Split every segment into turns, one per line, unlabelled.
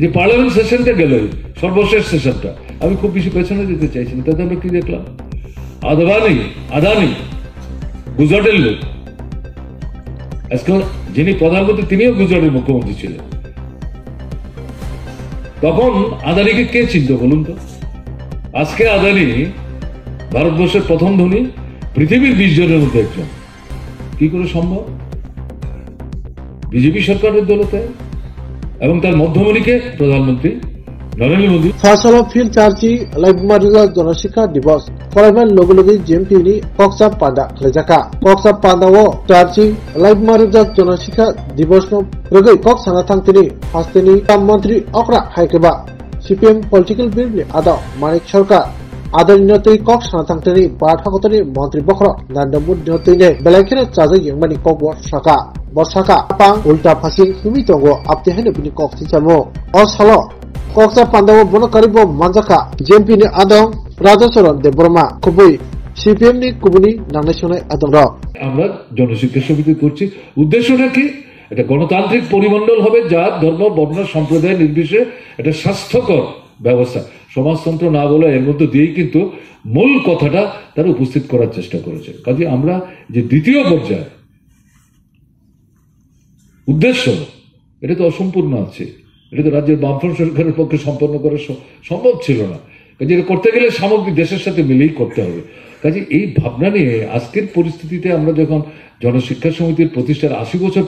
যে পার্লামেন্ট সেশনটা গেল, সর্বশেষ সেশনটা, আমি খুব বেশি পেছনে যেতে চাইছি না। তাতে আমরা কি দেখলাম? আদানি গুজরাটের লোক, আজকে যিনি প্রধানমন্ত্রী তিনিও গুজরাটের মুখ্যমন্ত্রী ছিলেন। তখন আদানিকে কে চিনত বলুন তো? আজকে আদানি ভারতবর্ষের প্রথম ধনী, পৃথিবীর 20 জনের মধ্যে একজন। কি করে সম্ভব? বিজেপি সরকারের দৌলতে এবং তার মধ্যমণিকে প্রধানমন্ত্রী নরেন্দ্র মোদী।
ফাসল ফিল চার্জি লাইবমারিगा জনশিক্ষা দিবস फरायनाय लोगो-लोगो जेएमपिनि कक्सा पादा खलायजाखा कक्सा पादाओ चार्जी लाइबमारिगा जनशिक्षा दिवसनो रगै कक साना थांथिनि हास्तेनि मंत्री अक्रा हायकेबा सीपीएम पॉलिटिकल बिलनि आदा मानिक सरकार आदानिनतै कक साना थांथिनि बाथागतनि मंत्री बख्र नान्दमुद नतैने बेलायखेने चाजै यंगमानि कक वर्षाका बर्षाका पां उल्टा फासि हुमितंगो आपतेहाने बिनि कक सिसामो असलो कक्सा पादाओ बनकारिबो मानजाखा जेएमपिनि आदा রাজাচরণ দেববর্মা খুবই সিপিএম নি কুবনি নাংনাইসনাই আদংর।
আমরা জনশিক্ষা সমিতি করছি, উদ্দেশ্যটা কি? এটা গণতান্ত্রিক পরিমণ্ডল হবে, যা ধর্ম বর্ণ সম্প্রদায় নির্বিশেষে এটা স্বাস্থ্যকর ব্যবস্থা। সমাজতন্ত্র না বলে এর মধ্যে দিয়েই কিন্তু মূল কথাটা তারা উপস্থিত করার চেষ্টা করেছে। কাজে আমরা যে দ্বিতীয় পর্যায়ে উদ্দেশ্য, এটা তো অসম্পূর্ণ আছে। এটা তো রাজ্যের বামফ্রন্ট সরকারের পক্ষে সম্পন্ন করা সম্ভব ছিল না। যেটা করতে গেলে সামগ্রিক দেশের সাথে মিলেই করতে হবে। কাজে এই ভাবনা নিয়ে আজকের পরিস্থিতিতে আমরা যখন জনশিক্ষা সমিতির প্রতিষ্ঠার 80 বছর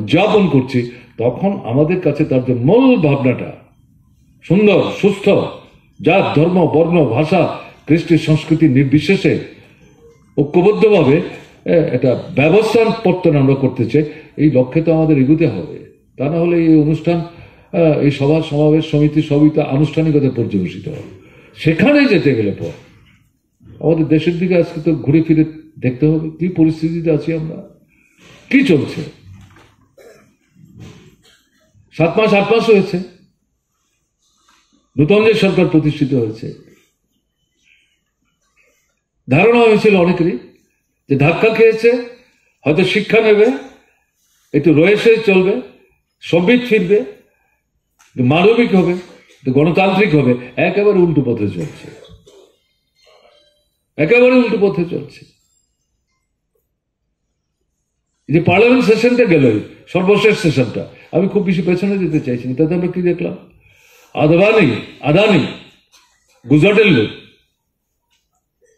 উদযাপন করছি, তখন আমাদের কাছে তার যে মূল ভাবনাটা সুন্দর, সুস্থ, জাত, ধর্ম, বর্ণ, ভাষা, কৃষ্টি, সংস্কৃতি নির্বিশেষে ঐক্যবদ্ধভাবে একটা ব্যবস্থা পত্তন আমরা করতে চাই। এই লক্ষ্যে তো আমাদের এগোতে হবে। তা না হলে এই অনুষ্ঠান, এই সভা সমাবেশ সমিতি সবই তো আনুষ্ঠানিকতা পর্যবেসিত হবে। সেখানে যেতে গেলে পর আমাদের দেশের দিকে আজকে তো ঘুরে ফিরে দেখতে হবে কি পরিস্থিতিতে আছি আমরা, কি চলছে। 7 মাস 8 মাস হয়েছে নতুন যে সরকার প্রতিষ্ঠিত হয়েছে। ধারণা হয়েছিল অনেকেরই যে ধাক্কা খেয়েছে, হয়তো শিক্ষা নেবে, একটু রয়েছে চলবে, সম্বিত ফিরবে, মানবিক হবে, গণতান্ত্রিক হবে। একেবারে উল্টো পথে চলছে, একেবারে উল্টো পথে চলছে। যে পার্লামেন্ট সেশনটা গেল, সর্বশেষ সেশনটা, আমি খুব বেশি পেছনে যেতে চাইছি না। তাতে আমরা কি দেখলাম? আদানি গুজরাটের লোক,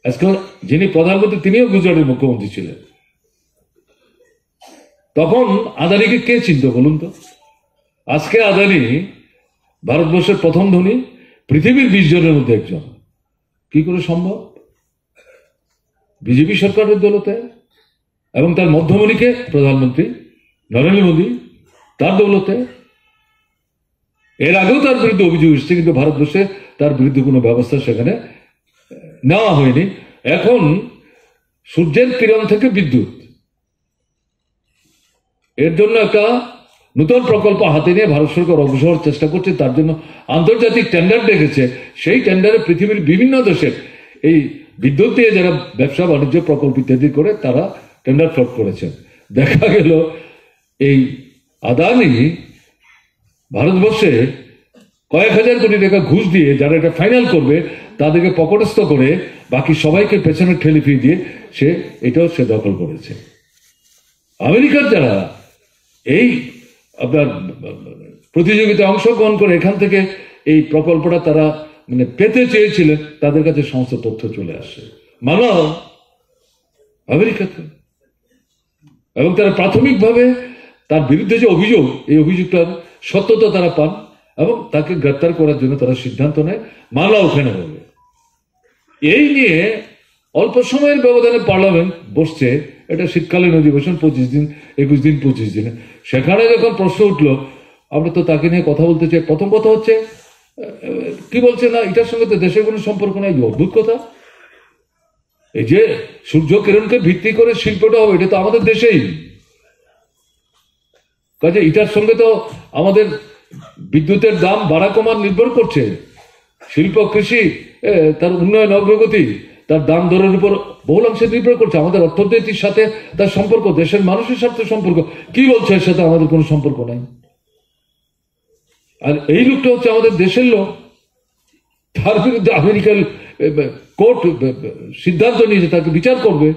আজকে যিনি প্রধানমন্ত্রী তিনিও গুজরাটের মুখ্যমন্ত্রী ছিলেন। তখন আদানিকে কে চিনত বলুন তো? আজকে আদানি ভারতবর্ষের প্রথম ধনী, পৃথিবীর 20 জনের মধ্যে একজন। কি করে সম্ভব? বিজেপি সরকারের দৌলতে এবং তার মধ্যমণিকে প্রধানমন্ত্রী নরেন্দ্র মোদী, তার দৌলতে। এর আগেও তার বিরুদ্ধে অভিযোগ এসেছে, কিন্তু ভারতবর্ষে তার বিরুদ্ধে কোনো ব্যবস্থা সেখানে নেওয়া হয়নি। এখন সূর্যের কিরণ থেকে বিদ্যুৎ, এর জন্য একটা নতুন প্রকল্প হাতে নিয়ে ভারত সরকার অগ্রসর চেষ্টা করছে। তার জন্য আন্তর্জাতিক টেন্ডার ডেকেছে। সেই টেন্ডারে পৃথিবীর বিভিন্ন দেশের এই বিদ্যুৎ দিয়ে যারা ব্যবসা বাণিজ্য প্রকল্প ইত্যাদি করে তারা টেন্ডার ফ্লট করেছেন। দেখা গেল এই আদানি ভারতবর্ষে কয়েক হাজার কোটি টাকা ঘুষ দিয়ে যারা এটা ফাইনাল করবে তাদেরকে পকটস্থ করে বাকি সবাইকে পেছনে ঠেলে ফিরে দিয়ে এটাও সে দখল করেছে। আমেরিকার যারা এই আপনার প্রতিযোগিতায় অংশগ্রহণ করে এখান থেকে এই প্রকল্পটা তারা পেতে চেয়েছিলেন, তাদের কাছে সমস্ত তথ্য চলে আসে মানব আমেরিকাতে। এবং তারা প্রাথমিকভাবে তার বিরুদ্ধে যে অভিযোগ, এই অভিযোগটার সত্যতা তারা পান এবং তাকে গ্রেপ্তার করার জন্য তারা সিদ্ধান্ত নেয় মামলা ওখানে হবে। এই নিয়ে অল্প সময়ের ব্যবধানে পার্লামেন্ট বসছে। এটা শীতকালীন অধিবেশন, 25 দিন 21 দিন 25 দিনে। সেখানে যখন প্রশ্ন উঠলো, আমরা তো তাকে নিয়ে কথা বলতে চাই। প্রথম কথা হচ্ছে কি বলছে না, এটার সঙ্গে তো দেশের কোনো সম্পর্ক নাই। অদ্ভুত কথা। এই যে সূর্য কিরণকে ভিত্তি করে শিল্পটা হবে, এটা তো আমাদের দেশেই। কাজে এটার সঙ্গে তো আমাদের বিদ্যুতের দাম বাড়া কমার নির্ভর করছে। শিল্প, কৃষি, তার উন্নয়ন, অগ্রগতি, তার দাম দরের উপর বহুল অংশে নির্ভর করছে। আমাদের অর্থনীতির সাথে তার সম্পর্ক, দেশের মানুষের সাথে সম্পর্ক। কি বলছে এর সাথে আমাদের কোনো সম্পর্ক নাই? আর এই লোকটা হচ্ছে আমাদের দেশের লোক, তার বিরুদ্ধে আমেরিকার কোর্ট সিদ্ধান্ত নিয়েছে তাকে বিচার করবে।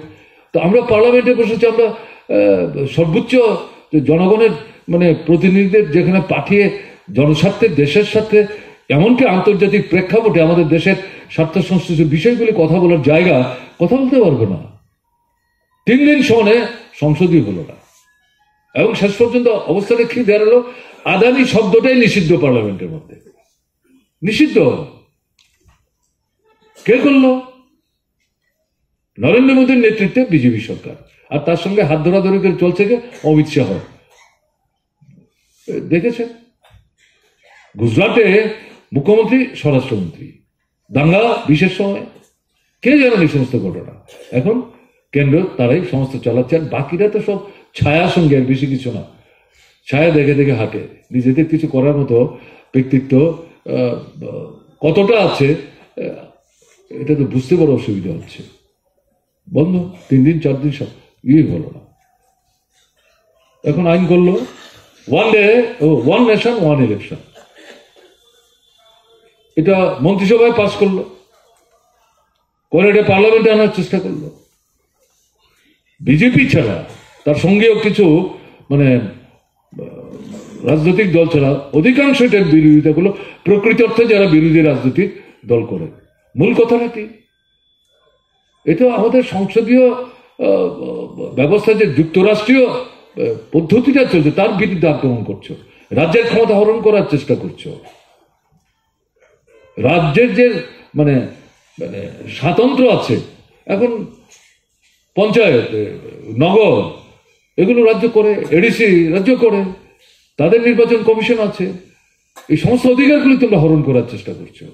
তো আমরা পার্লামেন্টে বসেছি, আমরা সর্বোচ্চ জনগণের মানে প্রতিনিধিদের যেখানে পাঠিয়ে জনস্বার্থে দেশের সাথে এমনকি আন্তর্জাতিক প্রেক্ষাপটে আমাদের দেশের স্বার্থ সংশ্লিষ্ট বিষয়গুলি কথা বলার জায়গা, কথা বলতে পারবে না। 3 দিন সমানে সংসদই হলো না, এবং শেষ পর্যন্ত অবস্থাটা কি দাঁড়ালো, আদানি শব্দটাই নিষিদ্ধ পার্লামেন্টের মধ্যে, নিষিদ্ধ। কে করলো? নরেন্দ্র মোদীর নেতৃত্বে বিজেপি সরকার, আর তার সঙ্গে হাত ধরাধরি করে চলছে কে? অমিত শাহ। দেখেছেন গুজরাটে মুখ্যমন্ত্রী স্বরাষ্ট্রমন্ত্রী, দাঙ্গা বিশেষ সময়, কে জানেন এই সমস্ত ঘটনা? এখন কেন্দ্র তারাই সমস্ত চালাচ্ছে, আর বাকিরা তো সব ছায়া সঙ্গে, আর বেশি কিছু না, ছায়া দেখে দেখে হাঁটে। নিজেদের কিছু করার মতো ব্যক্তিত্ব কতটা আছে এটা তো বুঝতে বড় অসুবিধা হচ্ছে। বন্ধ 3 দিন 4 দিন সব হলো না। এখন আইন করলো 1 ডে 1 নেশন 1 ইলেকশন, এটা মন্ত্রিসভায় পাস করলো, করে এটা পার্লামেন্টে আনার চেষ্টা করলো। বিজেপি ছাড়া তার সঙ্গেও কিছু মানে রাজনৈতিক দল ছাড়া অধিকাংশ এটার বিরোধিতা করলো, প্রকৃত অর্থে যারা বিরোধী রাজনৈতিক দল করে। মূল কথাটা কি? এটা আমাদের সংসদীয় ব্যবস্থা, যে যুক্তরাষ্ট্রীয় পদ্ধতিটা চলছে তার বিরুদ্ধে আক্রমণ করছো, রাজ্যের ক্ষমতা হরণ করার চেষ্টা করছো। রাজ্যের যে মানে মানে স্বাতন্ত্র আছে, এখন পঞ্চায়েত, নগর, এগুলো রাজ্য করে, এডিসি রাজ্য করে, তাদের নির্বাচন কমিশন আছে, এই সমস্ত অধিকারগুলি তোমরা হরণ করার চেষ্টা করছো।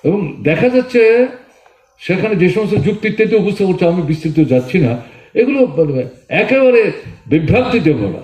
এবং দেখা যাচ্ছে সেখানে যে সমস্ত যুক্তিতে উপস্থিত করছে, আমি বিস্তৃত যাচ্ছি না, এগুলো একেবারে বিভ্রান্তিতে ভরা।